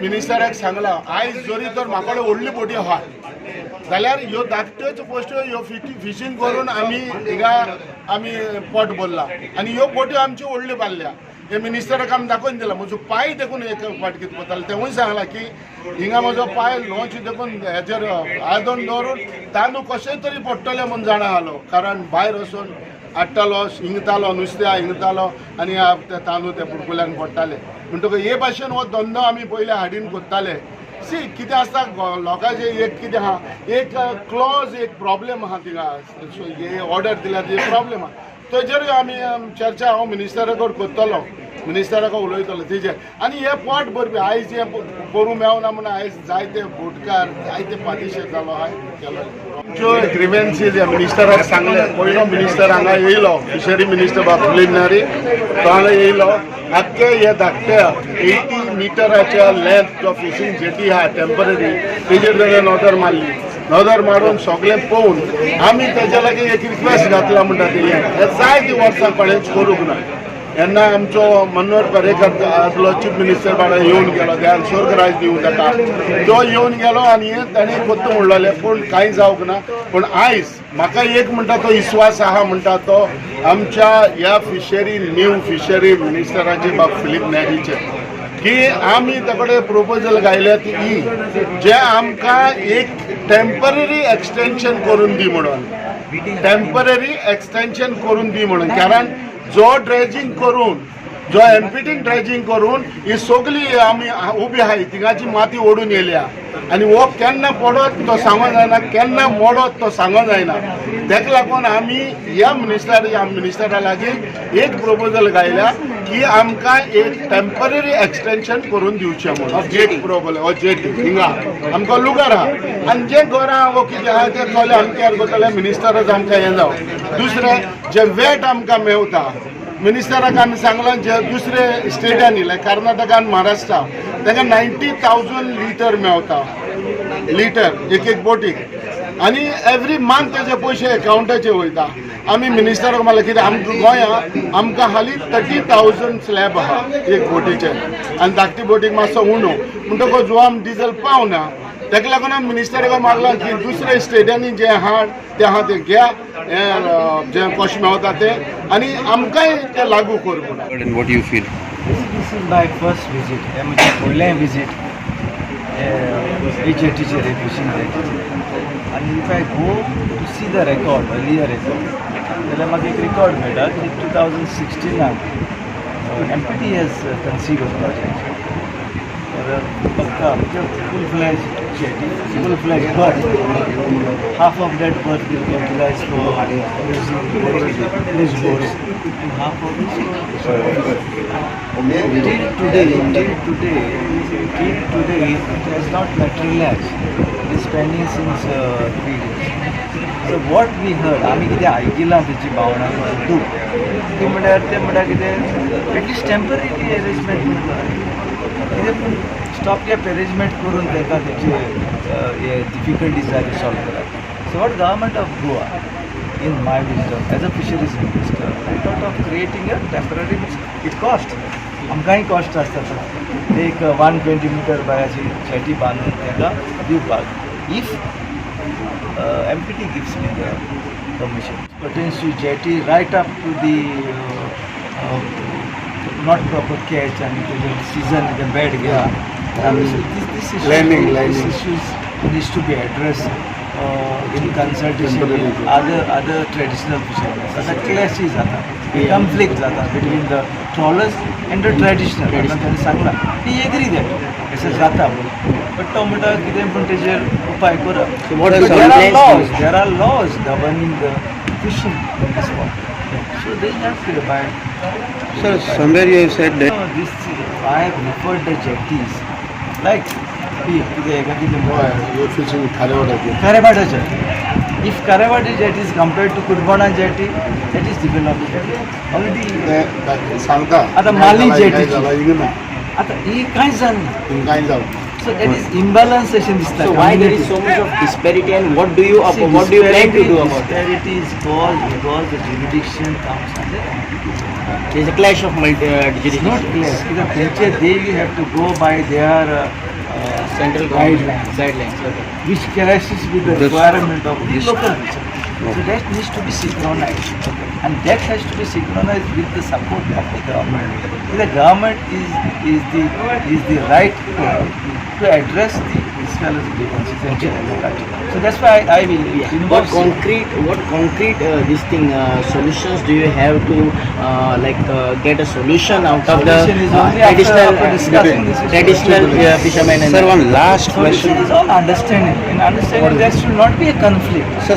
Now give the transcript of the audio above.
मिनिस्टराक सांगला आयज जरी तर म्हाका व्हडली बोटी आहा जाल्यार ह्यो धाकट्योच पोस्ट्यो ह्यो फिशींग करून आमी हिंगा आमी पोट भरला आनी ह्यो बोट्यो आमच्यो व्हडल्यो बांदल्या. हे मिनिस्टराक आमी दाखोवन दिला म्हजो पांय देखून एक फाट कितें पडटालो तेवूय सांगला की हिंगा म्हजो पांय लॉंच देखून हेचेर आदोन दवरून तांदूळ कशें तरी पडटले म्हूण जाणा आलो कारण भायर वचून हाडटालो हिंगतालो नुस्त्या हिंगतालो आनी ते तांदूळ ते बुडकुल्यान पडटाले म्हणटकच हे भाशेन हो धंदो आमी पयले हाडीन कोत्ताले. सी कितें आसता लोकांचे एक कितें आहा एक क्लॉज एक प्रॉब्लेम आहा थिंगा हे ऑर्डर दिल्यार ते प्रॉब्लेम आहा तेजेर आमी चर्चा हांव मिनिस्टराकडेन करतलो मिनिस्टराक उलयतलो तेजेर आनी हे पोट भरपी आयज हे करूं मेळना म्हणून आयज जायते बोटकार जायते पार्टिशन जालो आय केलो ज्यो ग्रिव्हन्सीज ह्या मिनिस्टराक सांगले पयलो मिनिस्टर हांगा येयलो फिशरी मिनिस्टर बाबुलिनारी तो हांगा येयलो आख्खे हे धाकट्या 80 मिटराच्या लेंथ जो फिशींग जेटी आहा टेम्पररी तेजेर ताणें नदर मारली नदर मारून सगळें पळोवन आमी तेच्या लागीं एक रिक्वेस्ट घातला म्हणटा ती हे जायतीं वर्सां कोणेंच करूंक ना. तेन्ना आमचो मनोहर पर्रेकर आदलो चीफ मिनिस्टर वांगडा येवन गेलो देवान स्वर्गराज दिवं ताका तो येवन गेलो आनी ताणें कोत्त म्हणलें पूण कांय जावंक ना. पूण आयज म्हाका एक म्हणटा तो विस्वास आहा म्हणटा तो आमच्या ह्या फिशरी न्यू फिशरी मिनिस्टराचे बाब फिलीप नॅरीचे की आमी ताकडे प्रोपोजल घायल्यात ही जे आमकां एक टेम्पररी एक्सटेंशन करून दी म्हणून टेम्पररी एक्सटेंशन करून दी म्हणून कारण जो ड्रेजिंग करून जो एमपीटीन ड्रेजिंग करून ही सगळी आमी उबी आहाय थिंगाची माती ओडून येयल्या आनी हो केन्ना पडत तो सांगो जायना केन्ना मोडत तो सांगो जायना तेका लागून आमी ह्या मिनिस्टरा लागीं एक प्रोपोजल घायल्या की आमकां एक टेम्पररी एक्सटेंशन करून दिवचें म्हणून जेट प्रोपोजल हो जेट हिंगा आमकां लुगार आहा आनी जे घरां वो कितें आहा तें चले आमी केअर करतले मिनिस्टरच आमकां हें जावं. दुसरें जे वेट आमकां मेवता मिनिस्टराक आमी सांगलां जे दुसरे स्टेटांनी लायक कर्नाटकान महाराष्ट्रा तांकां 90,000 लिटर मेवता लिटर एक बोटीक आनी एवरी मंथ तेजे पयशे एकाउंटाचे वयता. आमी मिनिस्टराक म्हणलें कितें आमकां गोंयांत आमकां हालीं 30,000 स्लॅब आहा एक बोटीचे आनी धाकटी बोटीक मातसो उणो म्हणटकच जो आमी डिझल पावना तेका लागून आमी मिनिस्टराक मागलां की दुसऱ्या स्टेटांनी जे आहा ते घ्या हें जे कशें मेवता ते आनी आमकांय ते लागू कर म्हणून. What do you feel? This is my first visit. हे म्हजें पयलें विजीट HATचेर फिशींग जेटीचेर आनी if I go to see the record earlier record जाल्यार म्हाका एक रिकॉर्ड मेळटा की 2016 MPT हेज कन्सीव प्रोजेक्ट पक्का म्हणजे full fledged jetty full fledged berth half of that berth will utilize for place boats and half of it till today it has not materialized. It is pending since 3 days. So what we heard आमी कितें आयकिलां तेची भावना ती म्हणल्यार कितें at least temporary arrangement कितें पूण stop gap arrangement करून ताका तेचे हे डिफिकल्टीज जाय ते सॉल्व करात. So what government of Goa in my wisdom as a fisheries minister I thought of creating a temporary it cost आमकांय कॉस्ट आसता एक 120 मिटर बायाची जेटी बांदून ताका दिवपाक if MPT gives me the permission pertains to jetty right up to the not proper catch and the season the bad this issues needs to be addressed in consultation with other traditional fishermen. Other clashes conflict between the trawlers and the traditional. सांगला he agree that असं जाता but तो म्हणटा कितें पूण तेजेर उपाय करप. There are laws governing the fishing in this spot. So they have to abide. Sir, somewhere you said that I have referred the jetties like fishing Karavada jetty. If Karavada jetty is compared to Kurbana jetty, that is developed. Already सांगता आता Mali jetty. आता ही काय जालं? So that is imbalance दिसता. So why there is so much of disparity and what do you plan to do about it? Disparity is because the jurisdiction comes under There is a clash of It's not jurisdictions. clear. They you have to go by their Central Guidelines. Guidelines. Okay. which clashes with the This- requirement of the local region. So that needs to be synchronized, and that has to be synchronized with the support of the government. The government is the right to address the scholars' grievances and challenge. So that's why I will What involve. concrete this thing solutions do you have to get a solution out of the Solution is only after discussing this issue. traditional fishermen and Sir, one last Solution question. is on understanding. In understanding, there should not be a conflict. Sir,